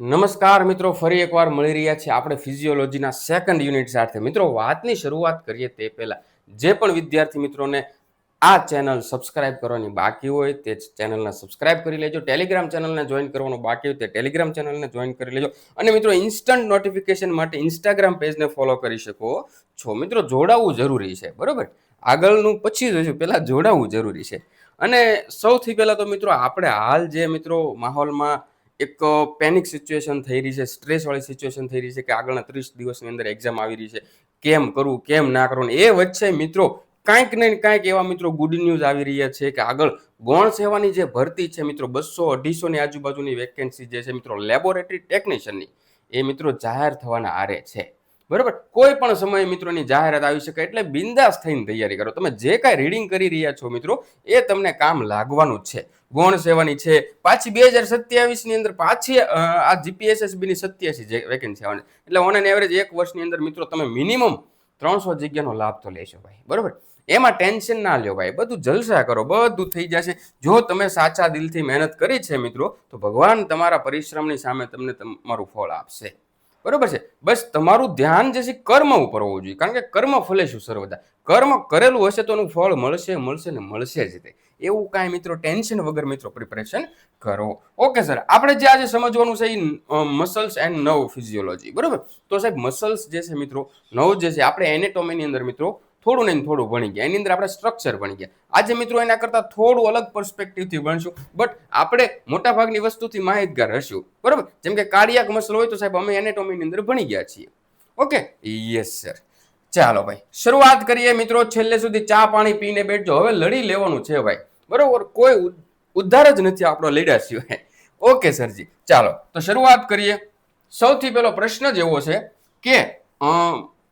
નમસ્કાર મિત્રો, ફરી એકવાર મળી રહ્યા છે આપણે ફિઝિયોલોજીના સેકન્ડ યુનિટ સાથે. મિત્રો, વાતની શરૂઆત કરીએ તે પહેલા જે પણ વિદ્યાર્થી મિત્રોને આ ચેનલ સબસ્ક્રાઇબ કરવાની બાકી હોય તે ચેનલને સબસ્ક્રાઇબ કરી લેજો. ટેલિગ્રામ ચેનલને જોઈન કરવાનું બાકી હોય તે ટેલિગ્રામ ચેનલને જોઈન કરી લેજો. અને મિત્રો, ઇન્સ્ટન્ટ નોટિફિકેશન માટે ઇન્સ્ટાગ્રામ પેજને ફોલો કરી શકો છો. મિત્રો, જોડાવવું જરૂરી છે, બરોબર? આગળનું પછી જોઈશું, પહેલાં જોડાવવું જરૂરી છે. અને સૌથી પહેલાં તો મિત્રો, આપણે હાલ જે મિત્રો માહોલમાં એક પેનિક સિચ્યુએશન થઈ રહી છે, સ્ટ્રેસવાળી સિચ્યુએશન થઈ રહી છે કે આગળના 30 દિવસની અંદર એક્ઝામ આવી રહી છે, કેમ કરવું કેમ ના કરવું. એ વચ્ચે મિત્રો કાંઈક ને કાંઈક એવા મિત્રો ગુડ ન્યૂઝ આવી રહ્યા છે કે આગળ ગૌણ સેવાની જે ભરતી છે મિત્રો 200-250 ની આજુબાજુની વેકેન્સી જે છે મિત્રો લેબોરેટરી ટેકનિશિયનની, એ મિત્રો જાહેર થવાના આરે છે, બરોબર? કોઈ પણ સમયે મિત્રોની જાહેરાત આવી શકે, એટલે બિંદાસ થઈને તૈયારી કરો. તમે જે કાંઈ રીડિંગ કરી રહ્યા છો મિત્રો, એ તમને કામ લાગવાનું જ છે. ગૌણ સેવાની છે પાછી 2027 ની અંદર પાછી આ જીપીએસએસબી ની 87 વેકેન્સી આવવાની, એટલે ઓન એન એવરેજ એક વર્ષની અંદર મિત્રો તમે મિનિમમ 300 જગ્યાનો લાભ તો લેશો ભાઈ, બરોબર? એમાં ટેન્શન ના લ્યો ભાઈ, બધું જલસા કરો, બધું થઈ જશે. જો તમે સાચા દિલથી મહેનત કરી છે મિત્રો, તો ભગવાન તમારા પરિશ્રમની સામે તમને તમારું ફળ આપશે, બરોબર છે? બસ તમારું ધ્યાન જે છે કર્મ ઉપર હોવું જોઈએ, કારણ કે કર્મ ફલેશું સર્વદા. કર્મ કરેલું હશે તો એનું ફળ મળશે મળશે ને મળશે જ તે. એવું કાંઈ મિત્રો ટેન્શન વગર મિત્રો પ્રિપરેશન કરો. ઓકે સર, આપણે જે આજે સમજવાનું છે એ મસલ્સ એન્ડ નર્વ ફિઝિયોલોજી, બરોબર? તો સાહેબ મસલ્સ જે છે મિત્રો, નર્વ જે છે, આપણે એનેટોમીની અંદર મિત્રો થોડું ને થોડું ભણી ગયા, એની અંદર આપણે સ્ટ્રક્ચર ભણી ગયા. આજે મિત્રો એના કરતાં થોડું અલગ પર્સપેક્ટિવથી ભણશું, બટ આપણે મોટાભાગની વસ્તુથી માહિતગાર હશું, બરોબર? જેમ કે કાર્ડિયાક મસલ હોય તો સાહેબ અમે એનેટોમીની અંદર ભણી ગયા છીએ. Okay, yes sir. ચાલો ભાઈ, શરૂઆત કરીએ મિત્રો. છેલ્લે સુધી ચા પાણી પીને બેઠજો, હવે લડી લેવાનું છે ભાઈ, બરોબર? કોઈ ઉદ્ધાર જ નથી આપણો લડ્યા સિવાય. ઓકે સરજી, ચાલો તો શરૂઆત કરીએ. સૌથી પહેલો પ્રશ્ન જ એવો છે કે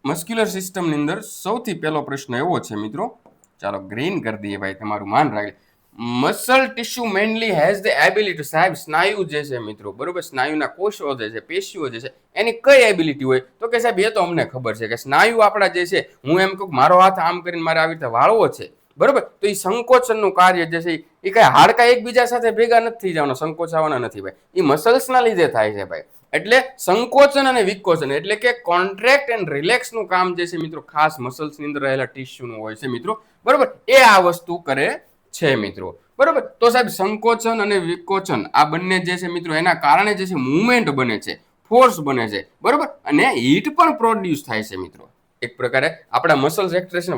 મસ્ક્યુલર સિસ્ટમની અંદર સૌથી પહેલો પ્રશ્ન એવો છે મિત્રો, ચાલો ગ્રીન કરી દઈએ ભાઈ, તમારું માન રાખે. Muscle tissue mainly has the ability, સાહેબ સ્નાયુ જે છે મિત્રો, બરોબર, સ્નાયુના કોષો જે છે, પેશીઓ જે છે, એની કઈ એબિલિટી હોય? તો કે સાહેબ એ તો અમને ખબર છે કે સ્નાયુ આપણા જે છે, હું એમ કહું મારો હાથ આમ કરીને મારે આવી રીતે વાળવો છે, બરોબર, તો એ સંકોચનનું કાર્ય જે છે એ કઈ હાડકા એકબીજા સાથે ભેગા નથી થઈ જવાના, સંકોચાવાના નથી ભાઈ, એ મસલ્સના લીધે થાય છે ભાઈ. એટલે સંકોચન અને વિકોચન એટલે કે કોન્ટ્રેક્ટ એન્ડ રિલેક્સનું કામ જે છે મિત્રો ખાસ મસલ્સની અંદર રહેલા ટિશ્યુનું હોય છે મિત્રો, બરોબર? એ આ વસ્તુ કરે છે મિત્રો, બરોબર? તો સાહેબ સંકોચન અને વિકોચન આ બંને જે છે મિત્રો એના કારણે જે છે મુવમેન્ટ બને છે, ફોર્સ બને છે, બરોબર? અને હીટ પણ પ્રોડ્યુસ થાય છે મિત્રો. એક પ્રકારે આપણા મસલ્સ એક્સપ્રેશન,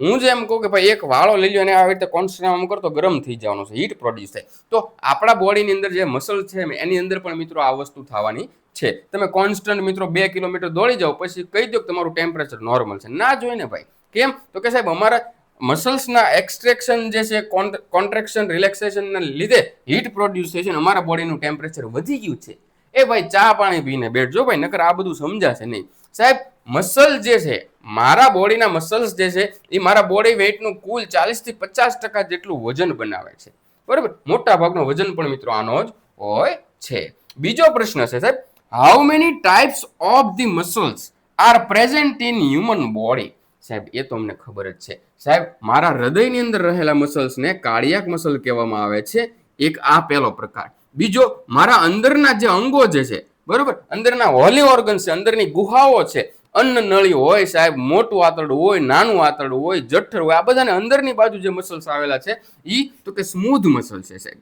હું જે એમ કહું કે ભાઈ એક વાળો લઈ લો અને આવી રીતે કોન્સ્ટન્ટ આમ કરતો ગરમ થઈ જવાનો છે, હીટ પ્રોડ્યુસ થાય. તો આપણા બોડીની અંદર જે મસલ છે એની અંદર પણ મિત્રો આ વસ્તુ થવાની છે. તમે કોન્સ્ટન્ટ મિત્રો 2 કિલોમીટર દોડી જાઓ પછી કહી દો કે તમારું ટેમ્પરેચર નોર્મલ છે, ના જોઈએ ને ભાઈ. કેમ? તો કે સાહેબ અમારા મસલ્સના એક્સટ્રેક્શન જે છે, કોન્ટ્રેક્શન રિલેક્સેશનના લીધે હીટ પ્રોડ્યુસ થાય છે, અમારા બોડીનું ટેમ્પરેચર વધી ગયું છે. એ ભાઈ ચા પાણી પીને બેઠજો ભાઈ, નકર આ બધું સમજાશે નહીં સાહેબ. મસલ જે છે, મારા બોડીના મસલ્સ જે છે એ મારા બોડી વેઇટનું કુલ 40 થી 50% જેટલું વજન બનાવે છે, બરોબર? મોટા ભાગનો વજન પણ મિત્રો આનો જ હોય છે. બીજો પ્રશ્ન છે સાહેબ, how many types of the muscles are present in human body? સાહેબ એ તો અમને ખબર જ છે સાહેબ, મારા હૃદયની અંદર રહેલા મસલ્સને કાર્ડિયાક મસલ કહેવામાં આવે છે, એક આ પહેલો પ્રકાર. બીજો, મારા અંદરના જે અંગો જે છે, બરોબર, અંદરના હોલી ઓર્ગન છે, અંદરની ગુહાઓ છે, અન્ન નળી હોય સાહેબ, મોટું આંતરડું હોય, નાનું આંતરડું હોય, જઠર હોય, આ બધાને અંદરની બાજુ જે મસલ્સ આવેલા છે ઈ તો કે સ્મૂધ મસલ છે સાહેબ.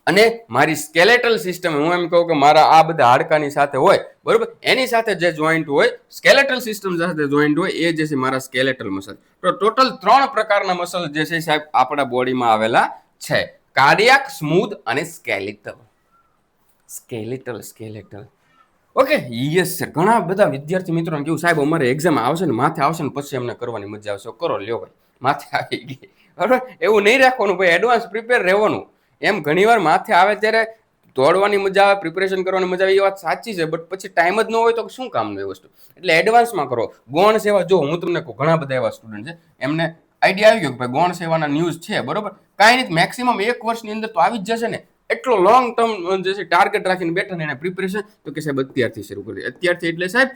અને મારી સ્કેલેટલ સિસ્ટમ, હું એમ કહું કે મારા આ બધા હાડકાની સાથે હોય, બરોબર, એની સાથે જે જોઈન્ટ હોય, સ્કેલેટલ સિસ્ટમ સાથે જોઈન્ટ હોય, એ જે છે મારા સ્કેલેટલ મસલ. તો ટોટલ 3 પ્રકારના મસલ જે છે સાહેબ આપણા બોડીમાં આવેલા છે, કાર્ડિયાક, સ્મૂધ અને skeletal. Skeletal. Okay, yes sir. ઘણા બધા વિદ્યાર્થી મિત્રોને કેવું સાહેબ અમારે એક્ઝામ આવશે ને માથે આવશે ને પછી અમને કરવાની મજા આવશે. કરો લ્યો ભાઈ, માથે આવી ગઈ, બરોબર? એવું નહીં રાખવાનું ભાઈ, એડવાન્સ પ્રિપેર રહેવાનું. એમ ઘણીવાર માથે આવે ત્યારે દોડવાની મજા આવે, પ્રિપરેશન કરવાની મજા આવે, એ વાત સાચી છે, બટ પછી ટાઈમ જ ન હોય તો શું કામનું એ વસ્તુ? એટલે એડવાન્સમાં કરો. ગૌણ સેવા, જો હું તમને કહું, ઘણા બધા એવા સ્ટુડન્ટ છે એમને આઈડિયા આવી ગયો કે ભાઈ ગૌણ સેવાના ન્યૂઝ છે, બરોબર, કાંઈ નહીં, મેક્સિમમ 1 વર્ષની અંદર તો આવી જ જશે ને. એટલો લોંગ ટર્મ જે છે ટાર્ગેટ રાખીને બેઠા ને એને પ્રિપરેશન તો કે સાહેબ અત્યારથી શરૂ કરી. અત્યારથી એટલે સાહેબ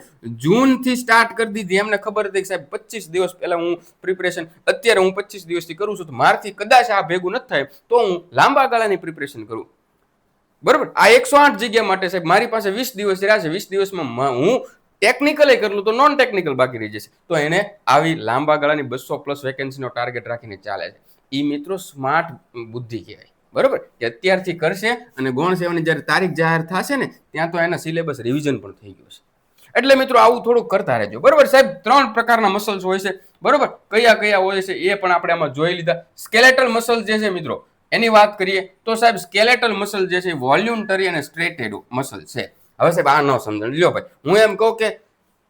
જૂનથી સ્ટાર્ટ કરી દીધી. એમને ખબર હતી કે સાહેબ 25 દિવસ પહેલા હું પ્રિપરેશન, અત્યારે હું 25 દિવસથી કરું છું, તો મારથી કદાચ આ ભેગું નથી થાય તો હું લાંબા ગાળાની પ્રિપરેશન કરું. બરોબર. આ 108 જગ્યા માટે સાહેબ મારી પાસે 20 દિવસ રહ્યા છે. 20 દિવસમાં હું ટેકનિકલ કરેલું તો નોન ટેકનિકલ બાકી રહી જશે. તો એને આવી લાંબા ગાળાની 200+ વેકેન્સીનો ટાર્ગેટ રાખીને ચાલે છે. એ મિત્રો સ્માર્ટ બુદ્ધિ કહેવાય. બરોબર, કે અત્યારથી કરશે અને ગૌણ સેવાની જ્યારે તારીખ જાહેર થશે ને ત્યાં તો એના સિલેબસ રિવિઝન પણ થઈ ગયું છે. એટલે મિત્રો આવું થોડુંક કરતા રહેજો. બરોબર સાહેબ, 3 પ્રકારના મસલ્સ હોય છે. બરોબર, કયા કયા હોય છે એ પણ આપણે આમાં જોઈ લીધા. સ્કેલેટલ મસલ જે છે મિત્રો એની વાત કરીએ તો સાહેબ સ્કેલેટલ મસલ જે છે વોલ્યુન્ટરી અને સ્ટ્રેટેડ મસલ છે. હવે સાહેબ આ ન સમજણ લ્યો ભાઈ, હું એમ કહું કે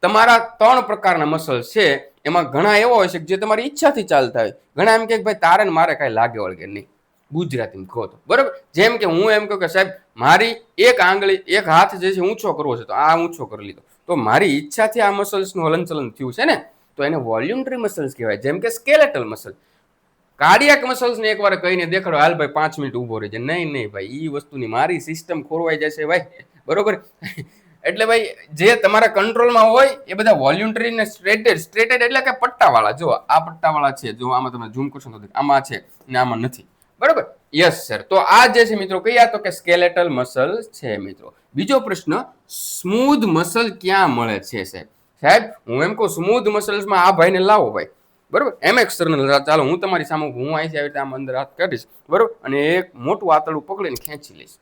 તમારા 3 પ્રકારના મસલ છે. એમાં ઘણા એવા હોય છે જે તમારી ઈચ્છાથી ચાલતા હોય. ઘણા એમ કે ભાઈ તારે ને મારે કાંઈ લાગે વળગે નહીં, ગુજરાતીમાં કહો તો. બરોબર, જેમ કે હું એમ કહું કે સાહેબ મારી એક આંગળી એક હાથ જે છે ઊંચો કરવો છે તો આ ઊંચો કરી લીધો, તો મારી ઈચ્છાથી આ મસલ્સનું હલનચલન થયું છે ને, તો એને વોલ્યુન્ટરી મસલ્સ કહેવાય. જેમ કે સ્કેલેટલ મસલ. કાર્ડિયાક મસલ્સ ને એકવાર કહીને દેખાડો, હાલ ભાઈ 5 મિનિટ ઊભો રહી જાય, નહીં ભાઈ, એ વસ્તુની મારી સિસ્ટમ ખોરવાઈ જશે ભાઈ. બરોબર, એટલે ભાઈ જે તમારા કંટ્રોલમાં હોય એ બધા વોલ્યુન્ટરી ને સ્ટ્રેટેડ એટલે કે પટ્ટાવાળા. જો આ પટ્ટાવાળા છે, જો આમાં તમે ઝૂમ કરશો તો આમાં છે ને આમાં નથી. બરોબર, યસ સર. તો આ જે છે મિત્રો કયા, તો કે સ્કેલેટલ મસલ છે મિત્રો. બીજો પ્રશ્ન, સ્મૂધ મસલ ક્યાં મળે છે સાહેબ? સાહેબ હું એમ કહું સ્મૂધ મસલ્સમાં આ ભાઈને લાવો ભાઈ. બરોબર, એમ એક્સટર્નલ. ચાલો હું તમારી સામે હું અહીંથી આવી રીતે આમ અંદર હાથ કાઢીશ. બરોબર, અને એક મોટું આંતરડું પકડીને ખેંચી લઈશ.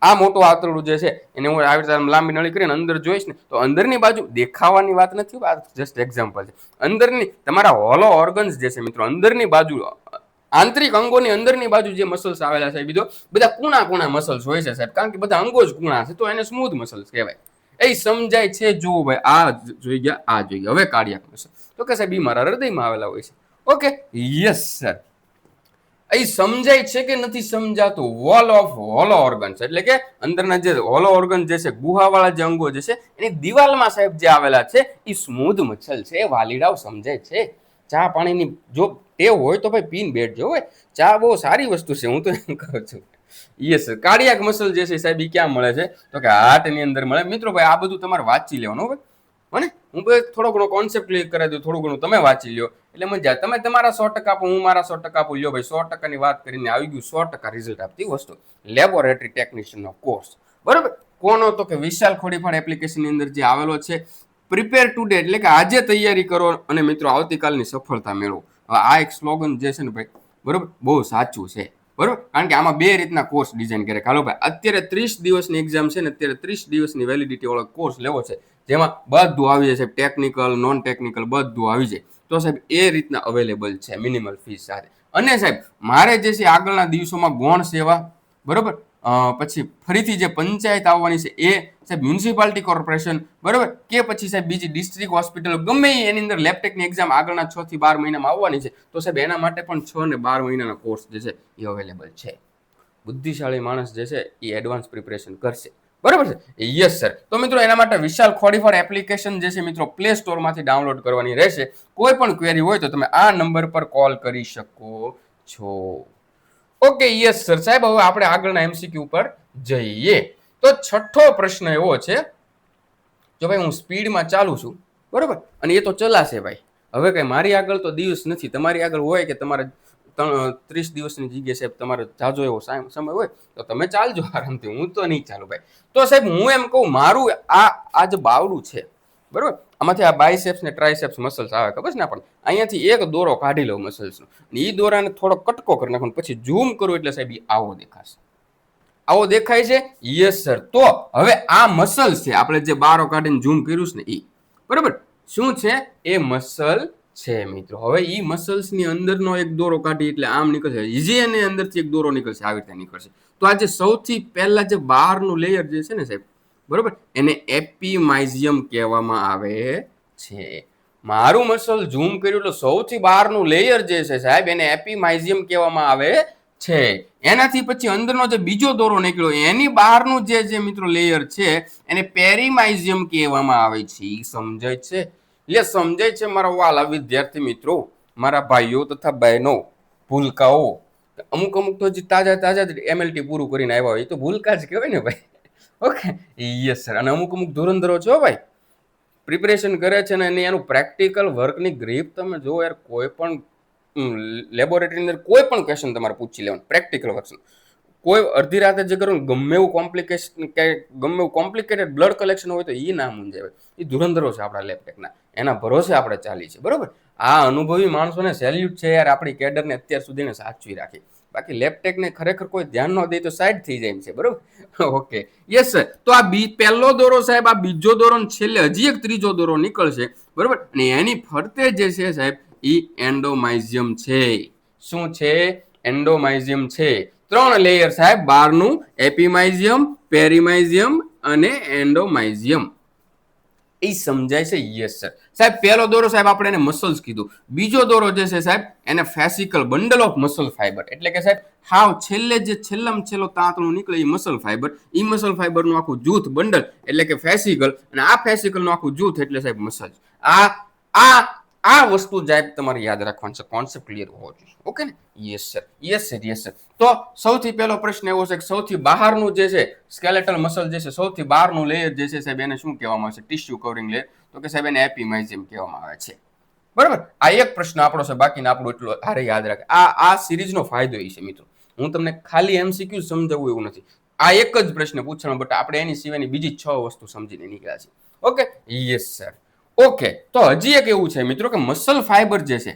આ મોટું આંતરડું જે છે એને હું આવી રીતે લાંબી નળી કરીને અંદર જોઈશ ને, તો અંદરની બાજુ દેખાવાની વાત નથી, આ જસ્ટ એક્ઝામ્પલ છે. અંદરની તમારા હોલો ઓર્ગન્સ જે છે મિત્રો, અંદરની બાજુ આંતરિક અંગોની અંદરની બાજુ જે મસલ્સ આવેલા છે બીજો બધા કુણા મસલ્સ હોય છે સાહેબ, કારણ કે બધા અંગો જ કુણા છે, તો એને સ્મૂધ મસલ્સ કહેવાય. એ સમજાય છે? જુઓ ભાઈ, આ જોઈ ગયા, આ જોઈ ગયા. હવે કાર્ડિયાક મસલ તો કે સાહેબ એ મારા હૃદયમાં આવેલા હોય છે. Okay, yes sir. એ સમજાય છે કે નથી સમજાતું? વોલ ઓફ હોલો ઓર્ગન્સ એટલે કે અંદરના જે હોલો ઓર્ગન જે છે, ગુહાવાળા જે અંગો જે છે એની દિવાલમાં સાહેબ જે આવેલા છે એ સ્મૂધ મસલ છે. વાલીડાઓ સમજાય છે? ચા પાણીની જો ટેવ હોય તો ભાઈ પીન બેઠજો હોય. ચા બહુ સારી વસ્તુ છે, હું તો એમ કહું છું. યસ, કાર્ડિયાક મસલ જે છે સાહેબ એ ક્યાં મળે છે? તો કે હાર્ટની અંદર મળે. મિત્રો ભાઈ આ બધું તમારે વાંચી લેવાનું ભાઈ. મને હું થોડો ઘણો કોન્સેપ્ટ ક્લિયર કરાવી દઉં, થોડું ઘણું તમે વાંચી લ્યો એટલે મજા. તમે તમારા 100% આપો, હું મારા 100% આપું. લ્યો ભાઈ, 100% ની વાત કરીને આવી ગયું 100% રિઝલ્ટ આપતી વસ્તુ, લેબોરેટરી ટેકનિશિયનનો કોર્સ. બરોબર, કોનો? તો કે વિશાલ ખોડીફાળ એપ્લિકેશનની અંદર જે આવેલો છે. પ્રિપેર ટુડે એટલે કે આજે તૈયારી કરો અને મિત્રો આવતીકાલની સફળતા મેળવો. આ એક સ્લોગન જે છે ને ભાઈ, બરોબર, બહુ સાચું છે. બરોબર, કારણ કે આમાં 2 રીતના કોર્સ ડિઝાઇન કરે. હાલો ભાઈ, અત્યારે 30 દિવસની એક્ઝામ છે ને, અત્યારે 30 દિવસની વેલિડિટી વાળો કોર્સ લેવો છે, જેમાં બધું આવી જાય સાહેબ, ટેકનિકલ નોન ટેકનિકલ બધું આવી જાય. તો સાહેબ એ રીતના અવેલેબલ છે મિનિમલ ફીસ સાથે. અને સાહેબ મારે જે છે આગળના દિવસોમાં ગૌણ સેવા, બરોબર, પછી ફરીથી જે પંચાયત આવવાની છે એ સાહેબ, મ્યુનિસિપાલિટી કોર્પોરેશન, બરોબર, કે પછી સાહેબ બીજી ડિસ્ટ્રિક્ટ હોસ્પિટલ, ગમે એની અંદર લેબટેકની એક્ઝામ આગળના 6 થી 12 મહિનામાં આવવાની છે. તો સાહેબ એના માટે પણ 6 ને 12 મહિનાના કોર્સ જે છે એ અવેલેબલ છે. બુદ્ધિશાળી માણસ જે છે એ એડવાન્સ પ્રિપરેશન કરશે. બરાબર છે? Yes sir. તો મિત્રો એના માટે વિશાલ ખોડીફાળ એપ્લિકેશન જે છે મિત્રો પ્લે સ્ટોરમાંથી ડાઉનલોડ કરવાની રહેશે. કોઈ પણ ક્વેરી હોય તો તમે આ નંબર પર કોલ કરી શકો છો. Okay, yes sir. સાહેબ હવે આપણે આગળના એમસીક્યુ ઉપર જઈએ. તો છઠ્ઠો પ્રશ્ન એવો છે, જો ભાઈ હું સ્પીડમાં ચાલું છું, બરોબર, અને એ તો ચલાશે ભાઈ. હવે કઈ મારી આગળ તો દિવસ નથી, તમારી આગળ હોય કે તમારે 30 દિવસની જગ્યાએ સાહેબ તમારો જાજો એવો સમય હોય તો તમે ચાલજો આરામથી, હું તો નહીં ચાલુ ભાઈ. તો સાહેબ હું એમ કહું, મારું આ જે બાવડું છે, બરોબર, આમાંથી આ બાયસેપ્સ ને ટ્રાયસેપ્સ મસલ્સ આવે, ખબર છે ને આપણને? અહીંયાથી એક દોરો કાઢી લો મસલ્સનો, અને એ દોરાને થોડો કટકો કરી નાખો, પછી ઝૂમ કરું એટલે સાહેબ એ આવો દેખાશે. આવો દેખાય છે? Yes sir. તો હવે આ મસલ્સ છે, આપણે જે બારો કાઢીને ઝૂમ કર્યું છે ને એ, બરોબર, શું છે? એ મસલ છે મિત્રો. હવે ઈ મસલ્સ ની અંદરનો એક દોરો કાઢી એટલે આમ નીકળશે, ઈજી અને અંદરથી એક દોરો નીકળશે, આવી રીતે નીકળશે. તો આ જે સૌથી પહેલા જે બહારનું લેયર જે છે ને સાહેબ, બરોબર, એને એપિમાઇઝિયમ કહેવામાં આવે છે. મારું મસલ ઝૂમ કર્યું એટલે સૌથી બહારનું લેયર જે છે સાહેબ એને એપિમાઇઝિયમ કહેવામાં આવે છે. એનાથી પછી અંદરનો જે બીજો દોરો નીકળ્યો એની બહારનું જે મિત્રો લેયર છે એને પેરીમાઇઝિયમ કહેવામાં આવે છે. સમજાય છે? એટલે સમજાય છે મારા વાલા વિદ્યાર્થી મિત્રો, મારા ભાઈઓ તથા બહેનો, ભૂલકાઓ? અમુક તો હજી તાજા એમએલટી પૂરું કરીને આવ્યા હોય તો ભૂલકા જ કહેવાય ને ભાઈ. Okay, yes sir. અને અમુક ધુરંધરો છો ભાઈ, પ્રિપરેશન કરે છે ને એનું પ્રેક્ટિકલ વર્કની ગ્રીપ તમે જો યાર, કોઈ પણ લેબોરેટરી અંદર કોઈ પણ ક્વેશ્ચન તમારે પૂછી લેવાનું, પ્રેક્ટિકલ વર્ક કોઈ અડધી રાતે જે કરો ગમે એવું કોમ્પ્લિકેશન કે ગમે એવું કોમ્પ્લિકેટેડ બ્લડ કલેક્શન હોય તો એ ના મૂંઝાવે. એ ધુરંધરો છે આપણા લેબટેકના, એના ભરોસે આપણે ચાલી છે. બરોબર, આ અનુભવી માણસોને સેલ્યુટ છે યાર, આપણી કેડરને અત્યાર સુધીને સાચવી રાખી. બાકી લેબટેકને ખરેખર કોઈ ધ્યાન ન દે તો સાઈડ થઈ જાય છે. બરોબર, ઓકે, યસ સર. તો આ પહેલો દોરો સાહેબ, આ બીજો દોરો, છેલ્લે હજી એક ત્રીજો દોરો નીકળશે. બરોબર, અને એની ફરતે જે છે સાહેબ એ એન્ડોમાઇઝિયમ છે. શું છે? એન્ડોમાઇઝિયમ છે. 3 લેયર સાહેબ, બહારનું એપિમાઇઝિયમ, પેરીમાઇઝિયમ અને એન્ડોમાઇઝિયમ. એ સમજાય છે? Yes sir. સાહેબ પહેલો દોરો સાહેબ આપણે એને મસલ્સ કીધું. બીજો દોરો જે છે સાહેબ એને ફેસિકલ, બંડલ ઓફ મસલ ફાઈબર, એટલે કે સાહેબ હાવ છેલ્લે જે છેલ્લામાં છેલ્લો તાંતણું નીકળે એ મસલ ફાઈબર. એ મસલ ફાઈબરનું આખું જૂથ બંડલ એટલે કે ફેસિકલ, અને આ ફેસિકલનું આખું જૂથ એટલે સાહેબ મસલ્સ. આ આ આ વસ્તુ સાહેબ તમારે યાદ રાખવાનું છે, કોન્સેપ્ટ ક્લિયર હોવો જોઈએ. ઓકે ને? Yes sir, yes sir, yes sir. તો સૌથી પહેલો પ્રશ્ન એવો છે કે સૌથી બહારનું જે છે સ્કેલેટલ મસલ જે છે, સૌથી બહારનું લેયર જે છે સાહેબ એને શું કહેવામાં આવે છે? Tissue covering layer. તો કે સાહેબ એને એપિમાઇઝિયમ કહેવામાં આવે છે. બરાબર, આ એક પ્રશ્ન આપણો છે, બાકીના આપણું એટલું હારે યાદ રાખે. આ સિરીઝનો ફાયદો એ છે મિત્રો, હું તમને ખાલી એમસીક્યુ સમજાવવું એવું નથી. આ એક જ પ્રશ્ન પૂછવાનો, બટ આપણે એની સિવાયની બીજી 6 વસ્તુ સમજીને નીકળ્યા છે. Okay, yes sir. ઓકે, તો હજી એક એવું છે મિત્રો કે મસલ ફાઈબર જે છે,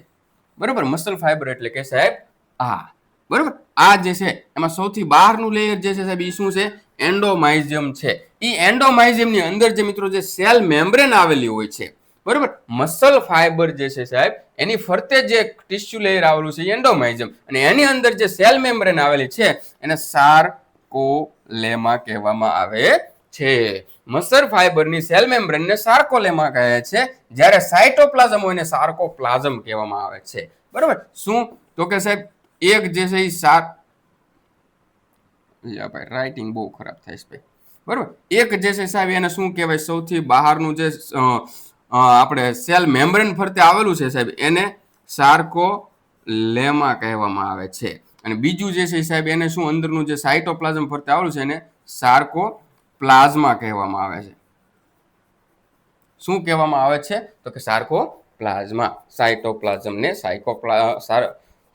બરાબર, મસલ ફાઈબર એટલે કે સાહેબ બરાબર, આ જે છે એમાં સૌથી બહારનું લેયર જે છે સાહેબ એ શું છે? એન્ડોમાઇઝિયમ છે. એ એન્ડોમાઇઝિયમની અંદર જે મિત્રો જે સેલ મેમ્બ્રેન આવેલી હોય છે, બરાબર, મસલ ફાઈબર જે છે સાહેબ એની ફરતે જે ટિશ્યુ લેયર આવેલું છે એન્ડોમાઇઝિયમ, અને એની અંદર જે સેલ મેમ્બ્રેન આવેલી છે એને સાર્કોલેમા કહેવામાં આવે છે. મસલ ફાઈબરની સેલ મેમ્બ્રેનને સાર્કોલેમા કહે છે, જ્યારે સાયટોપ્લાઝમ હોય એને સાર્કોપ્લાઝમ કહેવામાં આવે છે. બરાબર, શું? તો કે સાહેબ એક જે છે એ ભાઈ રાઇટિંગ બહુ ખરાબ થાય છે ભાઈ. બરાબર, એક જે છે સાહેબ એને શું કહેવાય? સૌથી બહારનું જે આપણે સેલ મેમ્બ્રેન ફરતે આવેલું છે સાહેબ એને સાર્કોલેમા કહેવામાં આવે છે. અને બીજું જે છે સાહેબ એને શું, અંદરનું જે સાયટોપ્લાઝમ ફરતે આવેલું છે એને સાર્કોપ્લાઝમા કહેવામાં આવે છે. શું કહેવામાં આવે છે? તો કે સાર્કોપ્લાઝમા. સાયટોપ્લાઝમને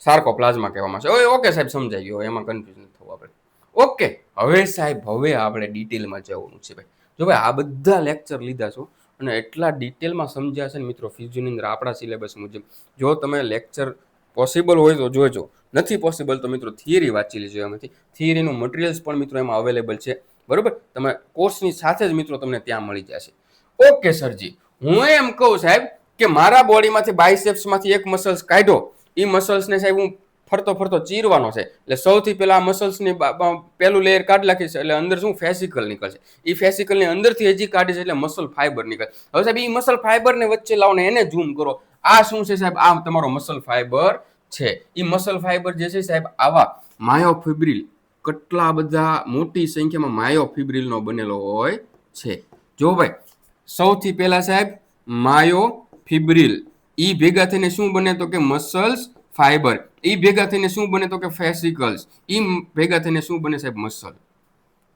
સાર્કોપ્લાઝમા કહેવામાં આવે છે. ઓકે સાહેબ, સમજાઈ ગયો, એમાં કન્ફ્યુઝન થવું આપણે. ઓકે, હવે સાહેબ હવે આપણે ડિટેલમાં જવાનું છે ભાઈ. જો ભાઈ આ બધા લેક્ચર લીધા છો અને એટલા ડિટેલમાં સમજ્યા છે ને મિત્રો ફિઝિયોની અંદર આપણા સિલેબસ મુજબ. જો તમે લેક્ચર પોસિબલ હોય તો જોજો, નથી પોસિબલ તો મિત્રો થિયરી વાંચી લેજો. એમાંથી થિયરીનું મટીરિયલ્સ પણ મિત્રો એમાં અવેલેબલ છે. બરોબર, તમે કોર્સની સાથે જ મિત્રો તમને ત્યાં મળી જશે. ઓકે સરજી, હું એમ કહું સાહેબ કે મારા બોડીમાંથી બાયસેપ્સમાંથી એક મસલ્સ કાઢ્યો, એ મસલ્સને સાહેબ હું ફરતો ફરતો ચીરવાનો છે. એટલે સૌથી પહેલા મસલ્સની પહેલું લેયર કાઢી નાખીશ, એટલે અંદર શું ફેસિકલ નીકળશે. એ ફેસિકલની અંદરથી હજી કાઢીશ એટલે મસલ ફાઈબર નીકળે. હવે સાહેબ એ મસલ ફાઈબરને વચ્ચે લાવો ને એને ઝૂમ કરો. આ શું છે સાહેબ? આ તમારો મસલ ફાઈબર છે. એ મસલ ફાઈબર જે છે સાહેબ આવા માયોફિબ્રિલ, કેટલા બધા મોટી સંખ્યામાં માયોફિબ્રિલનો બનેલો હોય છે. જો ભાઈ સૌથી પહેલા સાહેબ માયોફિબ્રિલ, ઈ ભેગા થઈને શું બને? તો કે મસલ્સ ફાઈબર. ઈ ભેગા થઈને શું બને? તો કે ફેસિકલ્સ. ઈ ભેગા થઈને શું બને સાહેબ? મસલ.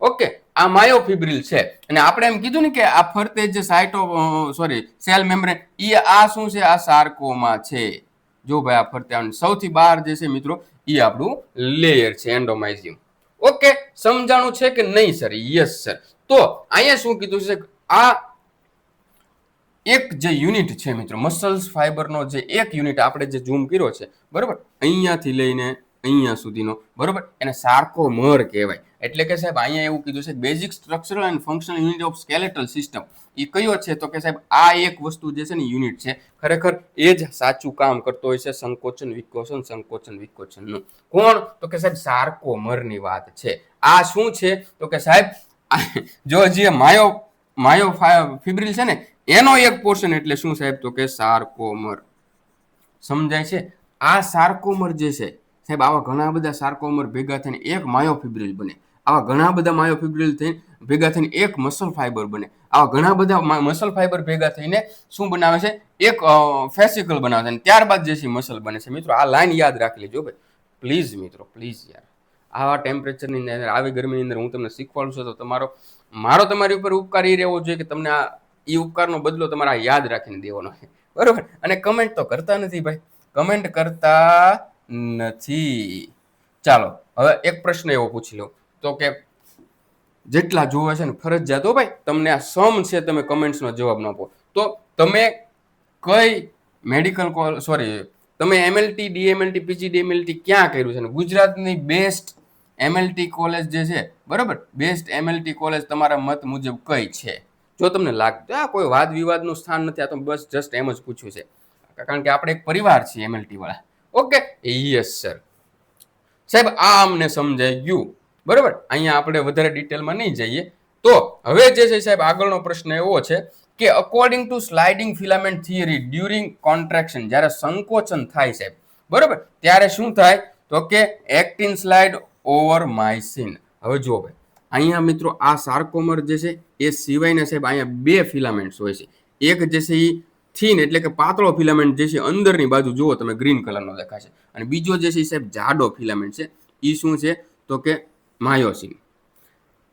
ઓકે, આ માયોફિબ્રિલ છે. અને આપણે એમ કીધું ને કે આ ફરતે જે સેલ મેમ્બ્રેન, ઈ આ શું છે? આ સાર્કોમા છે. જો ભાઈ આ ફરતે સૌથી બહાર જે છે મિત્રો ઈ આપણું લેયર છે એન્ડોમાઇઝિયમ. ઓકે, સમજાણું છે કે નહીં સર? Yes sir. તો અહીંયા શું કીધું છે? આ એક જે યુનિટ છે મિત્રો મસલ્સ ફાઈબરનો જે એક યુનિટ આપણે જે ઝૂમ કર્યો છે, બરોબર, અહીંયાથી લઈને અહીંયા સુધીનો, બરોબર, એને સાર્કોમર કહેવાય. એટલે કે સાહેબ અહીંયા એવું કીધું છે basic structural and functional unit of skeletal system. એ કયો છે? તો કે સાહેબ આ એક વસ્તુ જે છે ને યુનિટ છે, ખરેખર એ જ સાચું કામ કરતો હોય છે સંકોચન વિકોચનનું. કોણ? તો કે સાહેબ સાર્કોમરની વાત છે. આ શું છે? તો કે સાહેબ જો જે માયોફિબ્રિલ છે ને એનો એક પોર્શન એટલે શું સાહેબ? તો કે સાર્કોમર. સમજાય છે? આ સાર્કોમર જે છે સાહેબ, આવા ઘણા બધા સાર્કોમર ભેગા થઈને એક માયોફિબ્રિલ બને. આવા ઘણા બધા માયોફિબ્રિલ થઈને ભેગા થઈને એક મસલ ફાઈબર બને. આવા ઘણા બધા મસલ ફાઈબર ભેગા થઈને શું બનાવે છે? એક ફેસિકલ બનાવે છે. ત્યારબાદ જે છે મસલ બને છે. મિત્રો આ લાઈન યાદ રાખી લેજો ભાઈ, પ્લીઝ મિત્રો, પ્લીઝ યાર. આવા ટેમ્પરેચરની અંદર, આવી ગરમીની અંદર હું તમને શીખવાડું છું તો મારો તમારી ઉપર ઉપકાર એ રહેવો જોઈએ કે તમને એ ઉપકારનો બદલો તમારા યાદ રાખીને દેવાનો છે. બરોબર, અને કમેન્ટ તો કરતા નથી ભાઈ, કમેન્ટ કરતા નથી. ચાલો હવે એક પ્રશ્ન એવો પૂછી લો તો કે જેટલા જોવે છે ને ફરજિયાત હો ભાઈ, તમને આ સમ છે તમે કમેન્ટ્સનો જવાબ ન આપો તો તમે કઈ મેડિકલ સોરી તમે એમએલટી ડીએમએલટી પીજીડીએમએલટી ક્યાં કર્યું છે ને ગુજરાતની બેસ્ટ એમએલટી કોલેજ જે છે બરાબર, બેસ્ટ એમએલટી કોલેજ તમારા મત મુજબ કઈ છે? જો તમને લાગતું આ કોઈ વાદ વિવાદનું સ્થાન નથી, આ તો બસ જસ્ટ એમ જ પૂછ્યું છે કારણ કે આપણે એક પરિવાર છીએ એમએલટી વાળા. Okay, yes sir. સાહેબ આ અમને સમજાઈ ગયું બરાબર, અહીંયા આપણે વધારે ડિટેલમાં નહીં જઈએ. તો હવે જે છે સાહેબ આગળનો પ્રશ્ન એવો છે કે according to sliding filament theory during contraction, જ્યારે સંકોચન થાય સાહેબ બરાબર ત્યારે શું થાય તો કે એક્ટિન સ્લાઇડ ઓવર માયસિન. હવે જુઓ ભાઈ અહીંયા મિત્રો આ સાર્કોમર જે છે એ સિવાયના સાહેબ અહીંયા બે ફિલામેન્ટ્સ હોય છે. એક જે છે એ થીન એટલે કે પાતળો ફિલામેન્ટ જે છે અંદરની બાજુ જુઓ તમે ગ્રીન કલરનો દેખાશે, અને બીજો જે છે સાહેબ જાડો ફિલામેન્ટ છે એ શું છે તો કે માયોસિન.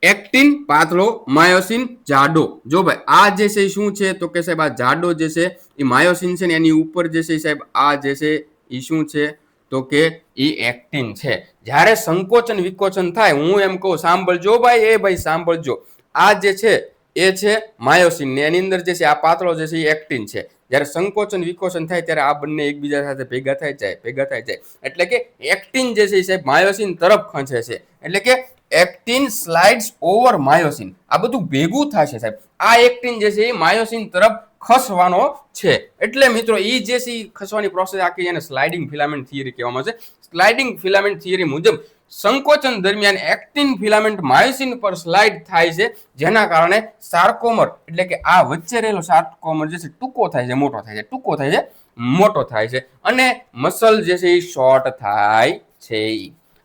એક્ટિન પાતળો, માયોસિન જાડો. જો ભાઈ આ જે છે શું છે તો કે સાહેબ આ જાડો જે છે એ માયોસિન છે ને એની ઉપર જે છે સાહેબ આ જે છે એ શું છે તો કે એ એક્ટિન છે. જ્યારે સંકોચન વિકોચન થાય હું એમ કહું સાંભળજો ભાઈ, એ ભાઈ સાંભળજો, આ જે છે એ છે માયોસિન ને એની અંદર જે છે આ પાતળો જે છે એ એક્ટિન છે. જ્યારે સંકોચન વિકોચન થાય ત્યારે આ બંને એકબીજા સાથે ભેગા થાય જાય એટલે કે એક્ટિન જે છે સાહેબ માયોસિન તરફ ખંચે છે, એટલે કે એક્ટિન સ્લાઇડ્સ ઓવર માયોસિન. આ બધું ભેગું થશે સાહેબ, આ એક્ટિન જે છે એ માયોસિન તરફ ખસવાનો છે. એટલે મિત્રો એ જે છે ખસવાની પ્રોસેસ આખી એને સ્લાઇડિંગ ફિલામેન્ટ થિયરી કહેવામાં આવે છે. સ્લાઇડિંગ ફિલામેન્ટ થિયરી મુજબ સંકોચન દરમિયાન એક્ટિન ફિલામેન્ટ માયોસિન પર સ્લાઇડ થાય છે, જેના કારણે સાર્કોમર એટલે કે આ વચ્ચે રહેલો સાર્કોમર જે છે ટૂંકો થાય છે મોટો થાય છે, ટૂંકો થાય છે મોટો થાય છે, અને મસલ જે છે એ શોર્ટ થાય છે.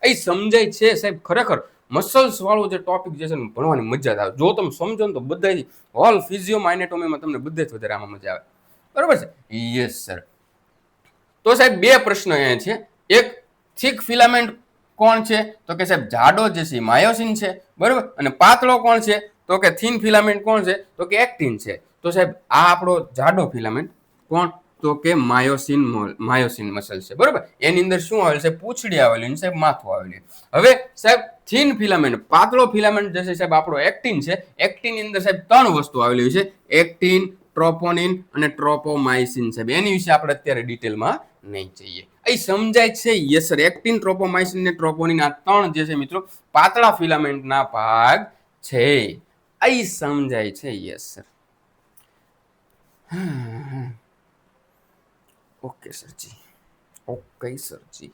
એ સમજાય છે સાહેબ? ખરેખર મસલ્સ વાળો જે ટોપિક જે છે ને ભણવાની મજા આવે. જો તમે સમજો ને તો બધા હોલ ફિઝિયોમાં એનેટોમીમાં તમને બધે જ વધારે આમાં મજા આવે. બરોબર છે? Yes sir. તો સાહેબ બે પ્રશ્ન અહીંયા છે. એક થિક ફિલામેન્ટ કોણ છે તો કે સાહેબ જાડો જે છે માયોસિન છે બરોબર, અને પાતળો કોણ છે તો કે થિન ફિલામેન્ટ કોણ છે તો કે એક્ટિન છે. તો સાહેબ આ આપણો જાડો ફિલામેન્ટ કોણ તો કે માયોસિન મસલ છે બરોબર. એની અંદર શું આવેલું છે? પૂંછડી આવેલી સાહેબ, માથું આવેલું. હવે સાહેબ થિન ફિલામેન્ટ પાતળો ફિલામેન્ટ જે છે સાહેબ આપણો એક્ટિન છે. એક્ટિન ની અંદર સાહેબ ત્રણ વસ્તુ આવેલી છે, એક્ટિન, ટ્રોપોનિન અને ટ્રોપોમાઇસિન. સાહેબ એની વિશે આપણે અત્યારે ડિટેલમાં નહીં જઈએ. એ સમજાય છે? Yes sir. એક્ટિન, ટ્રોપોમાઇસિન ને ટ્રોપોનિન આ ત્રણ જે છે મિત્રો પાતળા ફિલામેન્ટના ભાગ છે. એ સમજાય છે? Yes sir. ઓકે સરજી, ઓકે સરજી.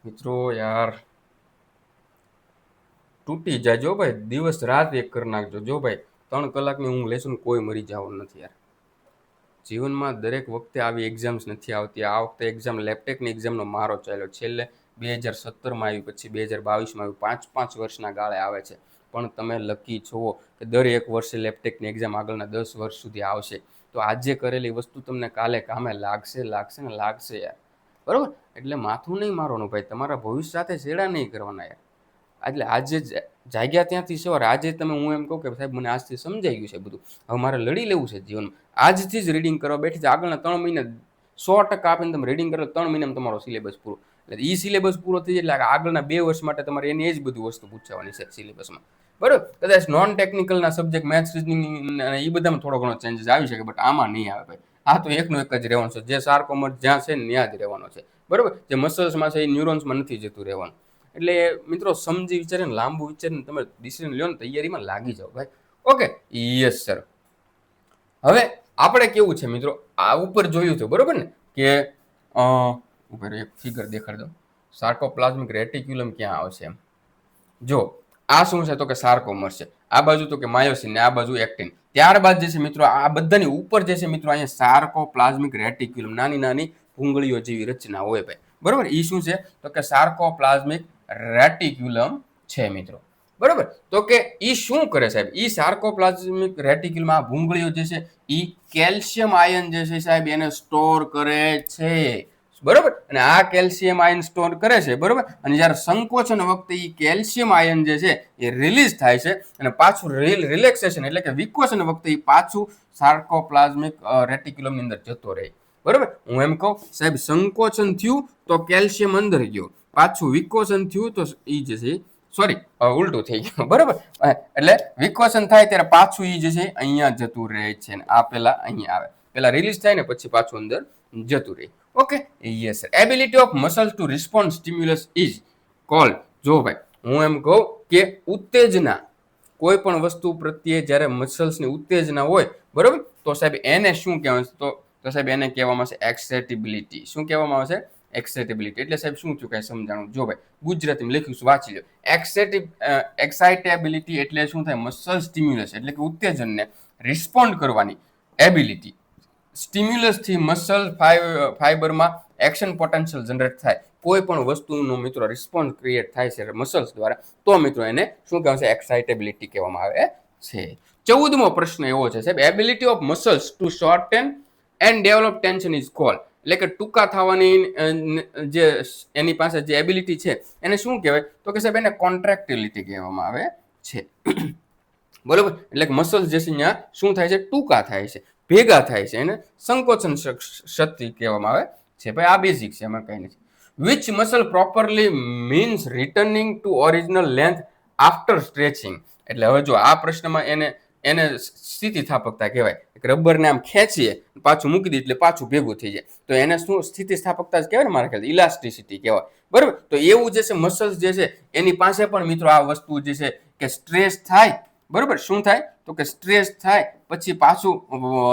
મિત્રો યાર તૂટી જાજો ભાઈ, દિવસ રાત એક કરી નાખજો. જો ભાઈ 3 કલાકની ઊંઘ લેશું કોઈ મરી જવાનું નથી યાર. જીવનમાં દરેક વખતે આવી એક્ઝામ્સ નથી આવતી. આ વખતે એક્ઝામ લેપટેકની એક્ઝામનો મારો ચાલ્યો. છેલ્લે 2017માં આવી, પછી 2022માં આવી, 5 વર્ષના ગાળે આવે છે. પણ તમે લકી છો કે દર એક વર્ષે લેપટેકની એક્ઝામ આગળના 10 વર્ષ સુધી આવશે. તો આજે કરેલી વસ્તુ તમને કાલે કામે લાગશે ને લાગશે યાર. બરોબર? એટલે માથું નહીં મારવાનું ભાઈ, તમારા ભવિષ્ય સાથે છેડા નહીં કરવાના યાર. એટલે આજે જાગ્યા ત્યાંથી સવાર આજે તમે હું એમ કહું કે સાહેબ મને આજથી સમજાઈ ગયું છે બધું, હવે મારે લડી લેવું છે જીવનમાં. આજથી જ રીડિંગ કરવા બેઠી છે. આગળના 3 મહિના 100% આપીને તમે રીડિંગ કરો 3 મહિનામાં તમારો સિલેબસ પૂરો. એટલે એ સિલેબસ પૂરો થઈ જાય એટલે આગળના 2 વર્ષ માટે તમારે એની એ જ બધી વસ્તુ પૂછવાની છે સિલેબસમાં. બરાબર? કદાચ નોન ટેકનિકલના સબ્જેક્ટ મેથ્સ, રિઝનિંગ એ બધામાં થોડો ઘણો ચેન્જીસ આવી શકે, બટ આમાં નહીં આવે ભાઈ. આ તો એકનો એક જ રહેવાનો છે. જે સાર્કોમર જ્યાં છે ને ત્યાં જ રહેવાનો છે. બરાબર? જે મસલ્સમાં છે એ ન્યુરોન્સમાં નથી જતું રહેવાનું. એટલે મિત્રો સમજી વિચારીને લાંબુ વિચારીને તમે ડિસિઝન લ્યો ને તૈયારીમાં લાગી જાઓ ભાઈ. Okay, yes sir. હવે આપણે કેવું છે મિત્રો, આ ઉપર જોયું હતું બરોબર ને કે ઉપર એક ફિગર દેખાડ દો. સાર્કોપ્લાઝમિક રેટિક્યુલમ ક્યાં આવશે એમ. જો આ શું છે તો કે સાર્કોમર છે, આ બાજુ તો કે માયોસિન ને આ બાજુ એક્ટિન. ત્યારબાદ જે છે મિત્રો આ બધાની ઉપર જે છે મિત્રો અહીંયા સાર્કોપ્લાઝમિક રેટિક્યુલમ નાની નાની ભૂંગળીઓ જેવી રચના હોય ભાઈ. બરોબર? એ શું છે તો કે સાર્કોપ્લાઝમિક રેટિક્યુલમ છે મિત્રો. બરોબર? તો કે ઈ શું કરે સાહેબ? ઈ સાર્કોપ્લાઝમિક રેટિક્યુલમમાં ભૂંગળીઓ જે છે ઈ કેલ્શિયમ આયન જે છે સાહેબ એને સ્ટોર કરે છે. બરોબર? અને આ કેલ્શિયમ આયન સ્ટોર કરે છે. બરોબર? અને જ્યારે સંકોચન વખતે ઈ કેલ્શિયમ આયન જે છે એ રિલીઝ થાય છે અને પાછું રિલેક્સેશન એટલે કે વિકોચન વખતે ઈ પાછું સાર્કોપ્લાઝમિક રેટિક્યુલમની અંદર જતો રહે. બરોબર? હું એમ કહું સાહેબ સંકોચન થયું તો કેલ્શિયમ અંદર ગયો, પાછું વિકોસન થયું તો ઈ જે છે સોરી ઉલટું થઈ ગયું બરોબર. એટલે વિકોસન થાય ત્યારે પાછું ઈ જે છે અહીંયા જતું રહે છે ને આ પેલા અહીંયા આવે, પેલા રિલીઝ થાય ને પછી પાછું અંદર જતું રહે. Okay yes sir. Ability of muscles to respond stimulus is called. જો ભાઈ હું એમ કહું કે ઉત્તેજના, કોઈ પણ વસ્તુ પ્રત્યે જ્યારે મસલ્સની ઉત્તેજના હોય બરોબર, તો સાહેબ એને શું કહેવાય? તો સાહેબ એને કહેવામાં આવશે એક્સાઇટેબિલિટી. શું કહેવામાં આવશે? એક્સાઇટેબિલિટી. એટલે સાહેબ શું થયું કઈ સમજાણું? જો ભાઈ ગુજરાતીમાં લખ્યું છે, વાંચી લો. એક્સાઇટેબિલિટી એટલે શું થાય? મસલ સ્ટિમ્યુલસ એટલે કે ઉત્તેજનને રિસ્પોન્ડ કરવાની એબિલિટી. સ્ટિમ્યુલસથી મસલ ફાઈબરમાં એક્શન પોટેન્શિયલ જનરેટ થાય. કોઈ પણ વસ્તુનો મિત્રો રિસ્પોન્સ ક્રિએટ થાય છે મસલ્સ દ્વારા, તો મિત્રો એને શું કહેવાય છે? એક્સાઇટેબિલિટી કહેવામાં આવે છે. 14મો પ્રશ્ન એવો છે સાહેબ, ability of muscles to shorten and develop tension is called. એટલે કે ટૂંકા થવાની જે એની પાસે જે એબિલિટી છે એને શું કહેવાય? તો કે સાહેબ એને કોન્ટ્રાક્ટિલિટી કહેવામાં આવે છે. બરોબર. એટલે કે મસલ્સ જે છે અહીંયા શું થાય છે? ટૂંકા થાય છે, ભેગા થાય છે, એને સંકોચન શક્તિ કહેવામાં આવે છે. ભાઈ આ બેઝિક છે, એમાં કઈ નથી. Which muscle properly means returning two original length after stretching. એટલે હવે જો આ પ્રશ્નમાં એને સ્થિતિસ્થાપકતા કહેવાય. રબરને આમ ખેંચીએ પાછું મૂકી દઈએ એટલે પાછું ભેગું થઈ જાય, તો એને શું સ્થિતિસ્થાપકતા જ કહેવાય ને મારા ખ્યાલ, ઇલાસ્ટિસિટી કહેવાય. બરોબર. તો એવું જે છે મસલ્સ જે છે એની પાસે પણ મિત્રો આ વસ્તુ જે છે કે સ્ટ્રેસ થાય બરોબર, શું થાય? તો કે સ્ટ્રેસ થાય પછી પાછું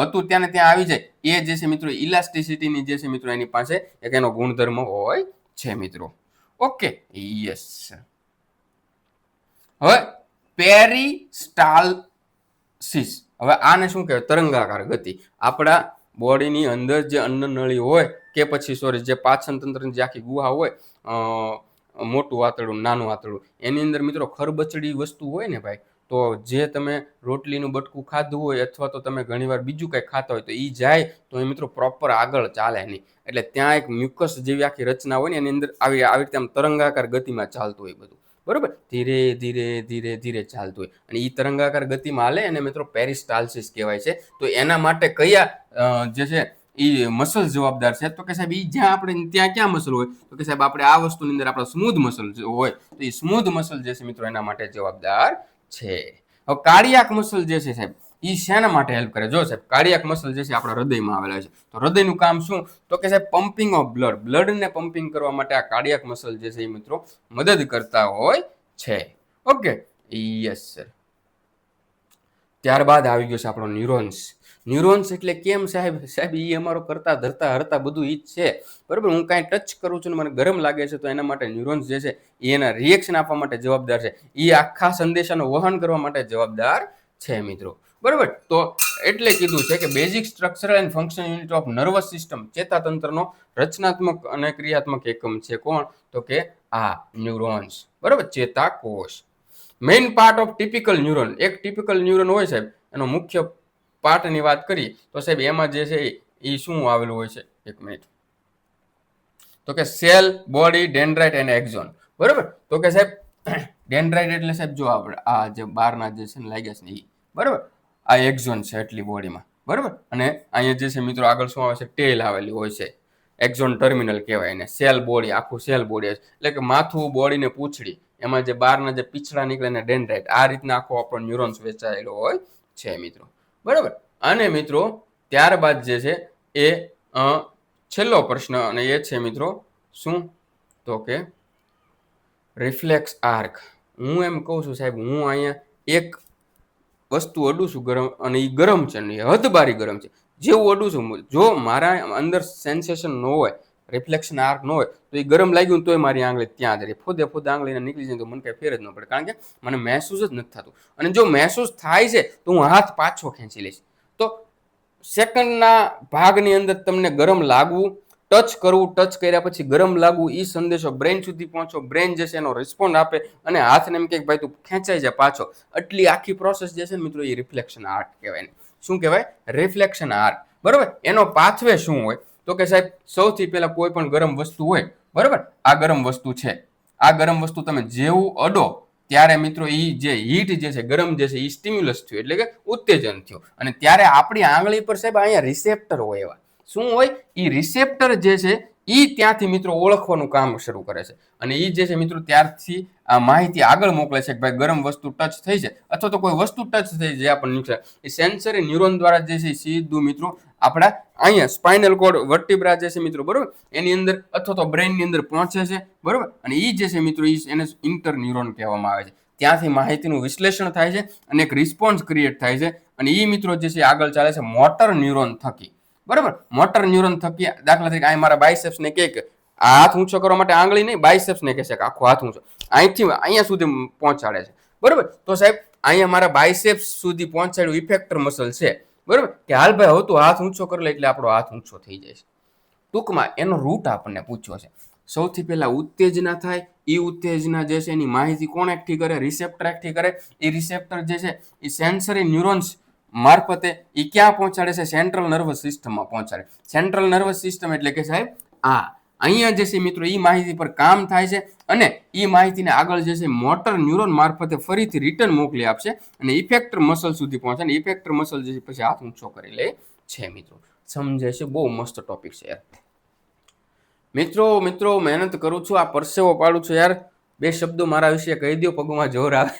હતું ત્યાં ને ત્યાં આવી જાય. એ જે છે મિત્રો ઇલાસ્ટિસિટીની જે છે મિત્રો એની પાસે એક એનો ગુણધર્મ હોય છે મિત્રો. Okay yes. હવે પેરિસ્ટાલ્સિસ. હવે આને શું કહેવાય? તરંગાકાર ગતિ. આપણા બોડીની અંદર જે અન્નનળી હોય કે પછી સોરી જે પાચન તંત્રની જે આખી ગુહા હોય, મોટું આંતરડું નાનું આંતરડું, એની અંદર મિત્રો ખરબચડી વસ્તુ હોય ને ભાઈ, તો જે તમે રોટલીનું બટકું ખાધું હોય અથવા તો તમે ઘણીવાર બીજું કંઈ ખાતા હોય તો એ જાય તો એ મિત્રો પ્રોપર આગળ ચાલે નહીં. એટલે ત્યાં એક મ્યુકસ જેવી આખી રચના હોય ને એની અંદર આવી રીતે આમ તરંગાકાર ગતિમાં ચાલતું હોય બધું બરોબર, ધીરે ધીરે ધીરે ધીરે ચાલતું હોય અને એ તરંગાકાર ગતિમાં હાલે અને મિત્રો પેરિસ્ટાલ્સિસ કહેવાય છે. તો એના માટે કયા જે છે એ મસલ જવાબદાર છે? તો કે સાહેબ એ જ્યાં આપણે ત્યાં ક્યાં મસલ હોય? તો કે સાહેબ આપણે આ વસ્તુની અંદર આપણા સ્મૂધ મસલ હોય તો એ સ્મૂધ મસલ જે છે મિત્રો એના માટે જવાબદાર છે. હવે કાર્ડિયાક મસલ જે છે સાહેબ એ શેના માટે હેલ્પ કરે? જો સાહેબ કાર્ડિયાક મસલ જે છે આપણા હૃદયમાં આવેલા છે. તો હૃદયનું કામ શું? તો કે સાહેબ પમ્પિંગ ઓફ બ્લડને પમ્પિંગ કરવા માટે આ કાર્ડિયાક મસલ જે છે એ મિત્રો મદદ કરતા હોય છે. Okay yes sir. ત્યારબાદ આવી ગયો છે આપણો ન્યુરોન્સ. ન્યુરોન્સ એટલે કેમ સાહેબ? સાહેબ એ અમારો કરતા ધરતા હરતા બધું ઈ જ છે બરાબર. હું કાંઈ ટચ કરું છું ને મને ગરમ લાગે છે તો એના માટે ન્યુરોન્સ જે છે એ એના રિએક્શન આપવા માટે જવાબદાર છે. એ આખા સંદેશાનું વહન કરવા માટે જવાબદાર છે મિત્રો બરાબર. તો એટલે કીધું છે કે basic structural and function unit of nervous system, ચેતાતંત્રનો રચનાત્મક અને ક્રિયાત્મક એકમ છે. કોણ? તો કે આ ન્યુરોન્સ બરાબર, ચેતાકોષ. Main part of typical neuron. એક ટિપિકલ ન્યુરોન હોય સાહેબ એનો મુખ્ય પાર્ટની વાત કરીએ તો સાહેબ એમાં જે છે એ શું આવેલું હોય છે? એક મિનિટ. તો કે સેલ, બોડી, ડેન્ડ્રાઇટ અને એક્ઝોન બરાબર. તો કે સાહેબ ડેન્ડ્રાઇટ એટલે સાહેબ જો આપણે આ જે બહારના જે છે ને લાગ્યા છે ને એ બરાબર, આ એક્ઝોન છે એટલી બોડીમાં બરાબર. અને અહીંયા જે છે મિત્રો આગળ શું આવે છે? ટેલ આવેલી હોય છે, એક્ઝોન ટર્મિનલ કહેવાય એને. સેલ બોડી, આખું સેલ બોડી એટલે કે માથું, બોડી ને પૂંછડી, એમાં જે બહારના જે પીછડા નીકળે ને ડેન્ડ્રાઇટ. આ રીતના આખો આપણો ન્યુરોન્સ વેચાયેલો હોય છે મિત્રો બરાબર. અને મિત્રો ત્યારબાદ જે છે એ છેલ્લો પ્રશ્ન અને એ છે મિત્રો શું? તો કે રિફ્લેક્સ આર્ક. હું એમ કહું છું સાહેબ, હું અહીંયા એક વસ્તુ અડું છું ગરમ અને એ ગરમ છે ને હદબારી ગરમ છે. જેવું અડું છું, જો મારા અંદર સેન્સેશન ન હોય, રિફ્લેક્શન આર્ક ન હોય તો એ ગરમ લાગ્યું તોય મારી આંગળી ત્યાં જ રહે. ફોદે ફોદે આંગળીને નીકળી જાય તો મને કઈ ફેર જ ન પડે, કારણ કે મને મહેસૂસ જ નથી થતું. અને જો મહેસૂસ થાય છે તો હું હાથ પાછો ખેંચી લઈશ. તો સેકન્ડના ભાગની અંદર તમને ગરમ લાગવું, ટચ કરવું, ટચ કર્યા પછી ગરમ લાગવું, એ સંદેશો બ્રેન સુધી પહોંચો, બ્રેન જે છે એનો રિસ્પોન્ડ આપે અને હાથને એમ કે ભાઈ તું ખેંચાઈ જાય પાછો. આટલી આખી પ્રોસેસ જે છે ને મિત્રો એ રિફ્લેક્શન આર્ટ કહેવાય. શું કહેવાય? રિફ્લેક્શન આર્ટ બરાબર. એનો પાથવે શું હોય? તો કે સાહેબ સૌથી પહેલા કોઈ પણ ગરમ વસ્તુ હોય બરાબર, આ ગરમ વસ્તુ છે, આ ગરમ વસ્તુ તમે જેવું અડો ત્યારે મિત્રો એ જે હીટ જે છે, ગરમ જે છે એ સ્ટિમ્યુલસ થયું એટલે કે ઉત્તેજન થયું. અને ત્યારે આપણી આંગળી પર સાહેબ અહીંયા રિસેપ્ટર હોય. એવા શું હોય? એ રિસેપ્ટર જે છે એ ત્યાંથી મિત્રો ઓળખવાનું કામ શરૂ કરે છે અને એ જે છે મિત્રો ત્યારથી આ માહિતી આગળ મોકલે છે કે ભાઈ ગરમ વસ્તુ ટચ થઈ છે અથવા તો કોઈ વસ્તુ ટચ થઈ જે આપણને નુકસાન એ સેન્સરી ન્યુરોન દ્વારા જે છે સીધું મિત્રો આપણા અહીંયા સ્પાઇનલ કોર્ડ વર્ટિબ્રા જે છે મિત્રો બરોબર એની અંદર અથવા તો બ્રેનની અંદર પહોંચે છે બરોબર અને એ જે છે મિત્રો એને ઇન્ટર ન્યુરોન કહેવામાં આવે છે ત્યાંથી માહિતીનું વિશ્લેષણ થાય છે અને એક રિસ્પોન્સ ક્રિએટ થાય છે અને એ મિત્રો જે છે આગળ ચાલે છે મોટર ન્યુરોન થકી બરાબર મોટર ન્યુરોન થકી દાખલા તરીકે આ મારા બાયસેપ્સ ને કે આ હાથ ઊંચો કરવા માટે આંગળી નહીં બાયસેપ્સ ને કહેશે કે આખો હાથ ઊંચો અહીંથી અહીંયા સુધી પહોંચાડે છે બરાબર તો સાહેબ અહીંયા મારા બાયસેપ્સ સુધી પહોંચાડ્યું ઇફેક્ટર મસલ છે બરાબર કે હાલ ભાઈ હવે તું હાથ ઊંચો કરી લે એટલે આપણો હાથ ઊંચો થઈ જાય છે ટૂંકમાં એનો રૂટ આપણને પૂછ્યો છે સૌથી પહેલા ઉત્તેજના થાય એ ઉત્તેજના જે છે એની માહિતી કોણ એકઠી કરે રિસેપ્ટર એકઠી કરે એ રિસેપ્ટર જે છે એ સેન્સરી ન્યુરોન્સ મારફતે એ ક્યાં પહોંચાડે છે સેન્ટ્રલ નર્વસ સિસ્ટમમાં પહોંચાડે સેન્ટ્રલ નર્વસ સિસ્ટમ એટલે કે સાહેબ અહીંયા જે છે મિત્રો એ માહિતી પર કામ થાય છે અને એ માહિતીને આગળ જે છે મોટર ન્યુરોન મારફતે ફરીથી રિટર્ન મોકલી આપશે અને ઇફેક્ટર મસલ સુધી પહોંચે અને ઇફેક્ટર મસલ જે પછી હાથ ઊંચો કરી લે છે મિત્રો સમજે છે બહુ મસ્ત ટોપિક છે યાર મિત્રો મહેનત કરું છું આ પરસેવો પાડું છું યાર બે શબ્દો મારા વિશે કહી દો પગમાં જોર આવે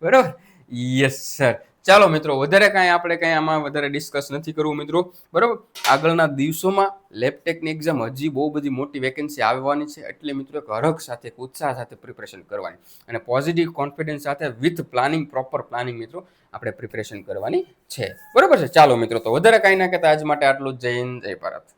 બરાબર યસ સર ચાલો મિત્રો વધારે કાંઈ આપણે કાંઈ આમાં વધારે ડિસ્કસ નથી કરવું મિત્રો બરાબર આગળના દિવસોમાં લેબટેકની એક્ઝામ હજી બહુ બધી મોટી વેકેન્સી આવવાની છે એટલે મિત્રો એક હરખ સાથે ઉત્સાહ સાથે પ્રિપરેશન કરવાની અને પોઝિટિવ કોન્ફિડન્સ સાથે વિથ પ્લાનિંગ પ્રોપર પ્લાનિંગ મિત્રો આપણે પ્રિપરેશન કરવાની છે બરાબર છે ચાલો મિત્રો તો વધારે કાંઈ ના કહેતા આજ માટે આટલું જ જય હિન્દ જય ભારત